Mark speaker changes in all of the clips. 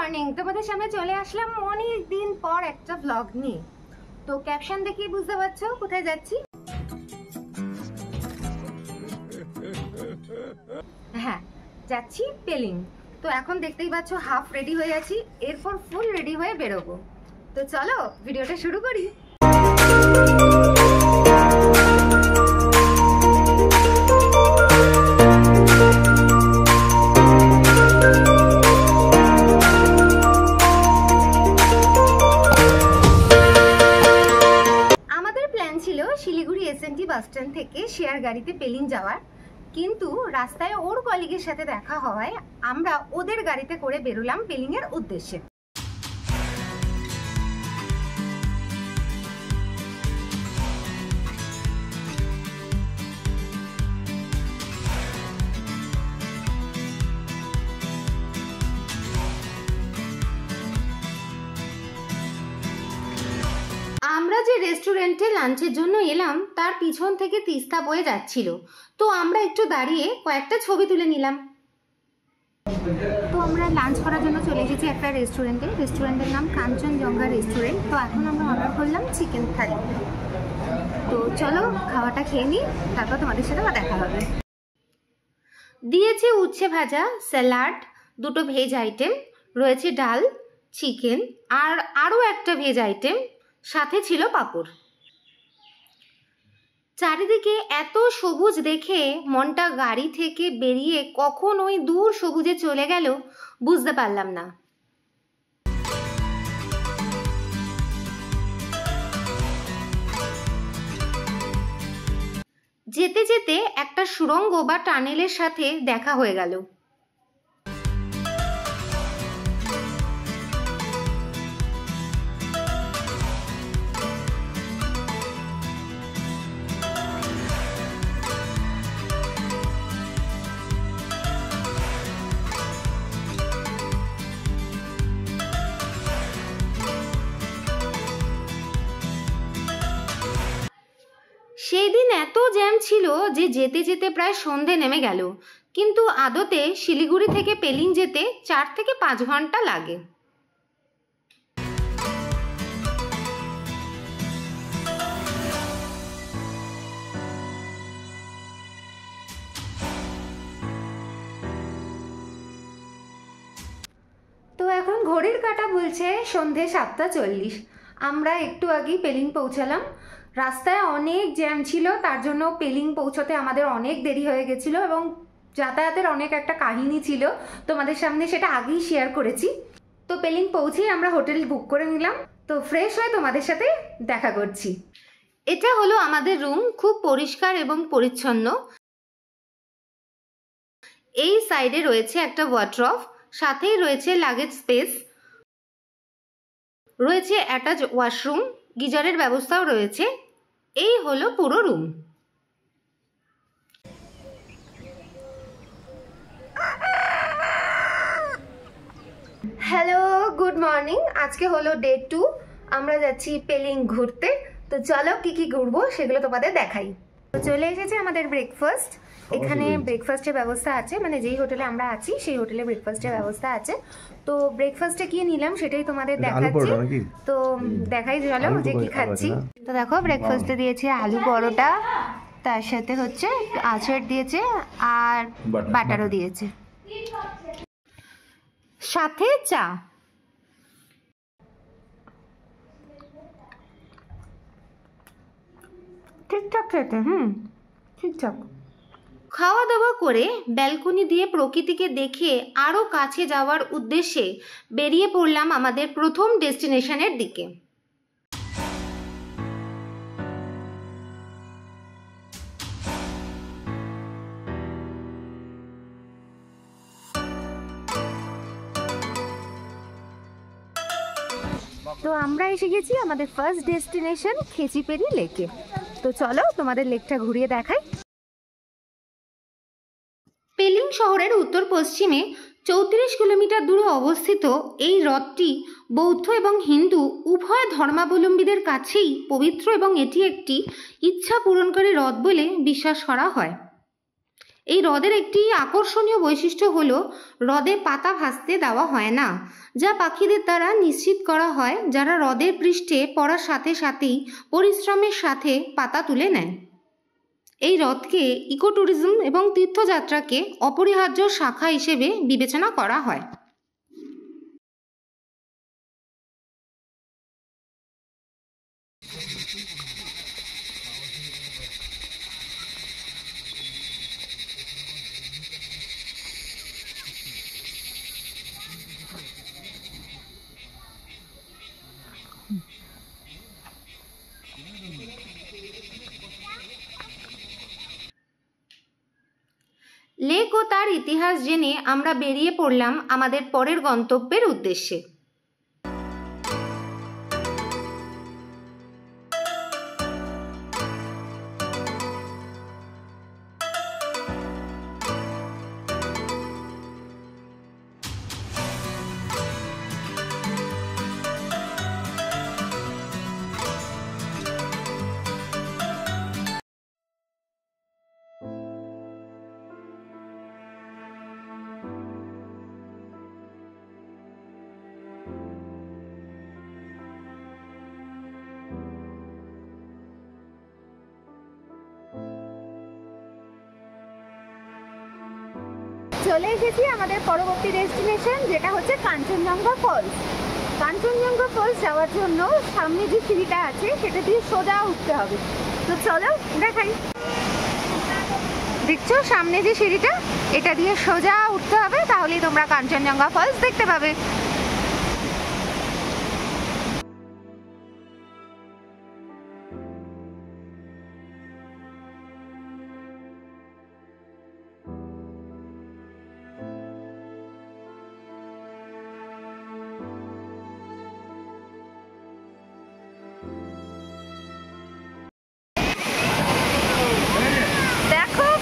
Speaker 1: Morning, তোমাদের সামনে চলে আসলাম অনেক দিন পর একটা ব্লগ নিয়ে। তো ক্যাপশন দেখে বুঝতে পারছো কোথায় যাচ্ছি। হ্যাঁ, যাচ্ছি পেলিং। তো এখন দেখতেই পাচ্ছ হাফ রেডি হয়ে আছি, এরপর ফুল রেডি হয়ে বেরোবো। তো চলো ভিডিওটা শুরু করি। শিলিগুড়ি এসএনটি বাস স্ট্যান্ড থেকে শেয়ার গাড়িতে পেলিং যাওয়ার, কিন্তু রাস্তায় ওর কলিগের সাথে দেখা হওয়ায় আমরা ওদের গাড়িতে করে বেরোলাম পেলিং এর উদ্দেশ্যে। আমরা যে রেস্টুরেন্টে লাঞ্চের জন্য এলাম তার পিছন থেকে তিস্তা বয়ে যাচ্ছিল, তো আমরা একটু দাঁড়িয়ে কয়েকটা ছবি তুলে নিলাম। তো আমরা লাঞ্চ করার জন্য চলে এসেছি একটা রেস্টুরেন্টের নাম কাঞ্চনজঙ্ঘা রেস্টুরেন্ট। তো এখন আমরা অর্ডার করলাম চিকেন থালি। তো চলো খাওয়াটা খেয়ে নিই, তারপর তোমাদের সাথে দেখা হবে। দিয়েছে উচ্ছে ভাজা, স্যালাড, দুটো ভেজ আইটেম, রয়েছে ডাল, চিকেন আর আরও একটা ভেজ আইটেম, সাথে ছিল পাঁপড়। চারিদিকে এত সবুজ দেখে মনটা গাড়ি থেকে বেরিয়ে কখন ওই দূর সবুজে চলে গেল বুঝতে পারলাম না। যেতে যেতে একটা সুড়ঙ্গ বা টানেলের সাথে দেখা হয়ে গেল। সেই দিন এত জ্যাম ছিল যে যেতে যেতে প্রায় সন্ধে নেমে গেল, কিন্তু আদতে শিলিগুড়ি থেকে পেলিং যেতে 4 থেকে 5 ঘন্টা লাগে। তো এখন ঘড়ির কাঁটা বলছে সন্ধে 7:40। আমরা একটু আগেই পেলিং পৌঁছালাম। রাস্তায় অনেক জ্যাম ছিল, তার জন্য পেলিং পৌঁছতে আমাদের অনেক দেরি হয়ে গেছিলো এবং যাতায়াতের অনেক একটা কাহিনী ছিল, তোমাদের সামনে সেটা আগেই শেয়ার করেছি। তো পেলিং পৌঁছেই আমরা হোটেল বুক করে নিলাম। তো ফ্রেশ হয়ে তোমাদের সাথে দেখা করছি। এটা হলো আমাদের রুম, খুব পরিষ্কার এবং পরিচ্ছন্ন। এই সাইডে রয়েছে একটা ওয়ার্ড্রব, সাথেই রয়েছে লাগেজ স্পেস, রয়েছে অ্যাটাচ ওয়াশরুম, গিজারের ব্যবস্থাও রয়েছে। এই হলো পুরো রুম। Hello, good morning. আজকে হলো ডে 2। আমরা যাচ্ছি পেলিং ঘুরতে। তো চলো কি কি ঘুরবো সেগুলো তোমাদের দেখাই। তো চলে এসেছে আমাদের ব্রেকফাস্ট। এখানে ব্রেকফাস্টের ব্যবস্থা আছে, মানে যেই হোটেলে আমরা আছি সেই হোটেলে ব্রেকফাস্টের ব্যবস্থা আছে। তো ব্রেকফাস্টে কি নিলাম সেটাই তোমাদের দেখাচ্ছি। তো দেখাই চলো যে কি খাচ্ছি। তো দেখো ব্রেকফাস্টে দিয়েছে আলু পরোটা, তার সাথে হচ্ছে আচার দিয়েছে আর বাটারও দিয়েছে, সাথে চা। ঠিকঠাক খেতে, ঠিকঠাক। খাওয়া দাওয়া করে ব্যালকনি দিয়ে প্রকৃতিকে দেখে আরও কাছে যাওয়ার উদ্দেশ্যে বেরিয়ে পড়লাম আমাদের প্রথম ডেস্টিনেশনের দিকে। তো আমরা এসে গেছি আমাদের ফার্স্ট ডেস্টিনেশন খেচিপেড়ি লেকে। তো চলো তোমাদের লেকটা ঘুরিয়ে দেখাই। পেলিং শহরের উত্তর পশ্চিমে 34 কিলোমিটার দূরে অবস্থিত এই হ্রদটি বৌদ্ধ এবং হিন্দু উভয় ধর্মাবলম্বীদের কাছেই পবিত্র এবং এটি একটি ইচ্ছা পূরণকারী হ্রদ বলে বিশ্বাস করা হয়। এই হ্রদের একটি আকর্ষণীয় বৈশিষ্ট্য হলো হ্রদে পাতা ভাসতে দেওয়া হয় না, যা পাখিদের দ্বারা নিশ্চিত করা হয়, যারা হ্রদের পৃষ্ঠে পড়ার সাথে সাথেই পরিশ্রমের সাথে পাতা তুলে নেয়। এই হ্রদকে ইকো ট্যুরিজম এবং তীর্থযাত্রাকে অপরিহার্য শাখা হিসেবে বিবেচনা করা হয়। লেক ও তার ইতিহাস জেনে আমরা বেরিয়ে পড়লাম আমাদের পরের গন্তব্যের উদ্দেশ্যে। চলে এসেছি আমাদের পরবর্তী ডেস্টিনেশন, যেটা হচ্ছে কাঞ্চনজঙ্ঘা ফলস। কাঞ্চনজঙ্ঘা ফলস যাওয়ার জন্য সামনে যে সিঁড়িটা আছে সেটা দিয়ে সোজা উঠতে হবে। তো চলো দেখাই। দেখছো সামনে যে সিঁড়িটা, এটা দিয়ে সোজা উঠতে হবে, তাহলেই তোমরা কাঞ্চনজঙ্ঘা ফলস দেখতে পাবে।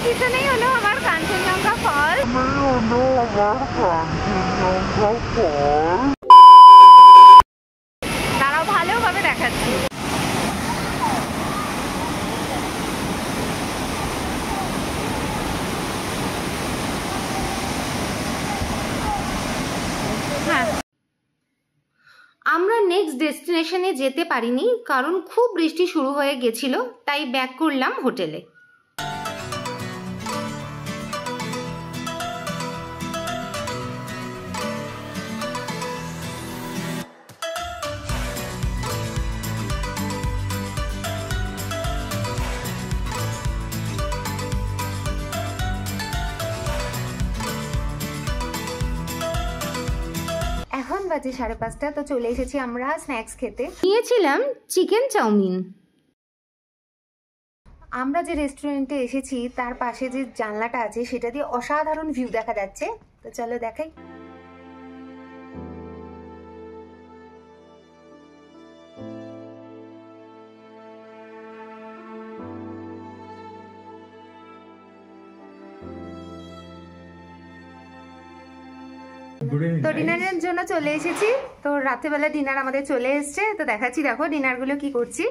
Speaker 1: পিছনেই হলো আমার কাঞ্চনজঙ্ঘা ফল। তারাও ভালোভাবে দেখাচ্ছি। হ্যাঁ, আমরা নেক্সট ডেস্টিনেশনে যেতে পারিনি, কারণ খুব বৃষ্টি শুরু হয়ে গেছিল, তাই ব্যাক করলাম হোটেলে। এখন বাজে 5:30, তো চলে এসেছি আমরা স্ন্যাক্স খেতে। নিয়েছিলাম চিকেন চাউমিন। আমরা যে রেস্টুরেন্টে এসেছি তার পাশে যে জানলাটা আছে সেটা দিয়ে অসাধারণ ভিউ দেখা যাচ্ছে, তো চলো দেখাই। তো ডিনারের জন্য চলে এসেছি। তো রাত্রেবেলা ডিনার আমাদের চলে এসছে, তো দেখাচ্ছি। দেখো ডিনারগুলো কি করছি।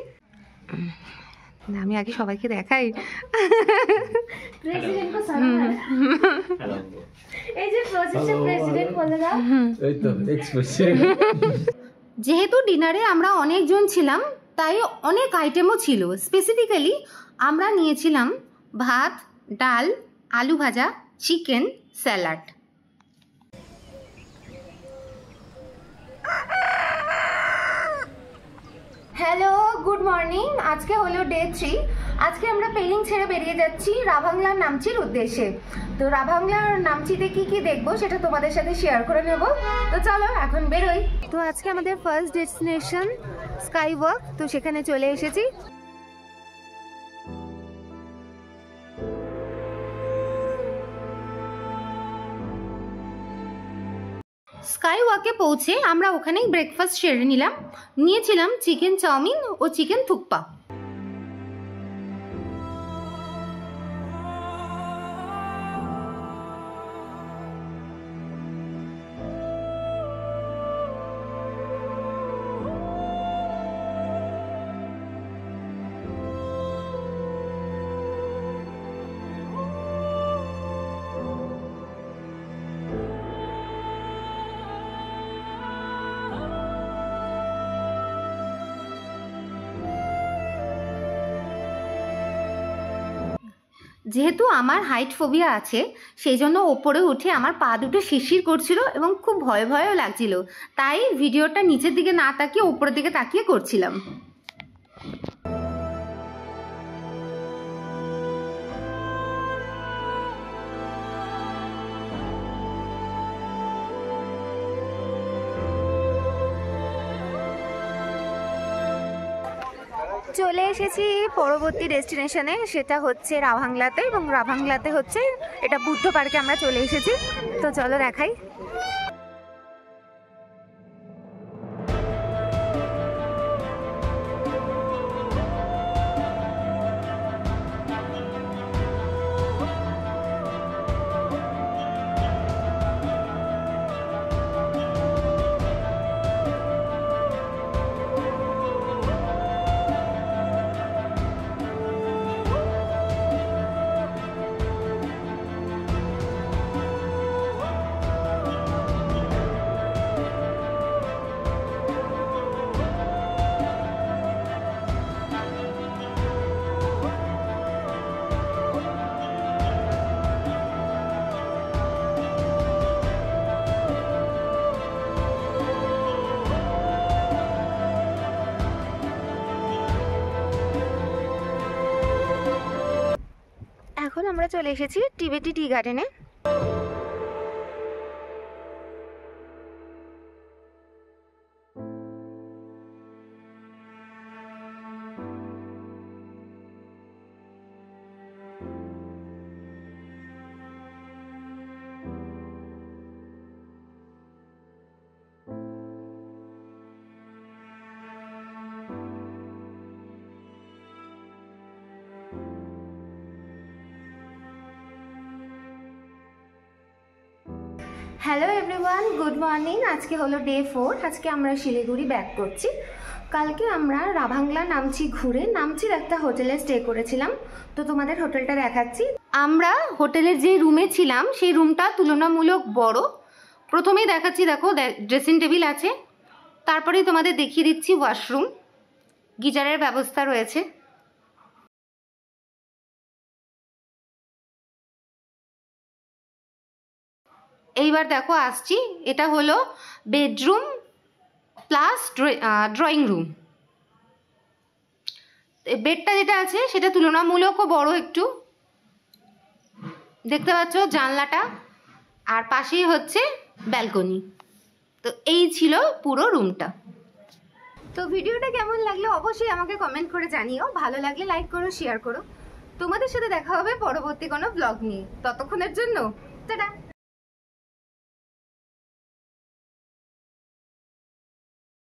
Speaker 1: আমি আগে সবাইকে দেখাই। যেহেতু ডিনারে আমরা অনেকজন ছিলাম, তাই অনেক আইটেমও ছিল। স্পেসিফিক্যালি আমরা নিয়েছিলাম ভাত, ডাল, আলু ভাজা, chicken, salad. Hello, good morning. আজকে হলো ডে 3। আজকে আমরা পেলিং ছেড়ে বেরিয়ে যাচ্ছি রাভাংলা নামচির উদ্দেশ্যে। তো রাভাংলার নামচিতে কি কি দেখবো সেটা তোমাদের সাথে শেয়ার করে নেব। তো চলো এখন বেরোই। তো আজকে আমাদের ফার্স্ট ডেস্টিনেশন স্কাই ওয়াক, তো সেখানে চলে এসেছি। স্কাই ওয়াকে পৌঁছে আমরা ওখানেই ব্রেকফাস্ট সেরে নিলাম। নিয়েছিলাম চিকেন চাউমিন ও চিকেন থুকপা। যেহেতু আমার হাইট ফোবিয়া আছে সেই জন্য ওপরে উঠে আমার পা দুটো শিরশির করছিল এবং খুব ভয় ভয়ও লাগছিল, তাই ভিডিওটা নিচের দিকে না তাকিয়ে ওপরের দিকে তাকিয়ে করছিলাম। চলে এসেছি পরবর্তী ডেস্টিনেশনে, সেটা হচ্ছে রাভাংলাতে, এবং রাভাংলাতে হচ্ছে এটা বুদ্ধ পার্কে আমরা চলে এসেছি। তো চলো দেখাই। এখন আমরা চলে এসেছি টিবেটি টি গার্ডেনে। Hello everyone, good morning. আজকে হলো ডে 4। আজকে আমরা শিলিগুড়ি ব্যাক করছি। কালকে আমরা রাভাংলা নামচির একটা হোটেলে স্টে করেছিলাম, তো তোমাদের হোটেলটা দেখাচ্ছি। আমরা হোটেলের যে রুমে ছিলাম সেই রুমটা তুলনামূলক বড়। প্রথমেই দেখাচ্ছি, দেখো ড্রেসিং টেবিল আছে, তারপরেই তোমাদের দেখিয়ে দিচ্ছি ওয়াশরুম, গিজারের ব্যবস্থা রয়েছে। এইবার দেখো আসছি, এটা হলো বেডরুম প্লাস ড্রয়িং রুম। বেডটা যেটা আছে সেটা তুলনামূলকও বড় একটু, দেখতে পাচ্ছ জানলাটা, আর পাশেই হচ্ছে ব্যালকনি। তো এই ছিল পুরো রুমটা। তো ভিডিওটা কেমন লাগলো অবশ্যই আমাকে কমেন্ট করে জানিও। ভালো লাগলে লাইক করো, শেয়ার করো। তোমাদের সাথে দেখা হবে পরবর্তী কোনো ব্লগ নিয়ে। ততক্ষণের জন্য টাটা।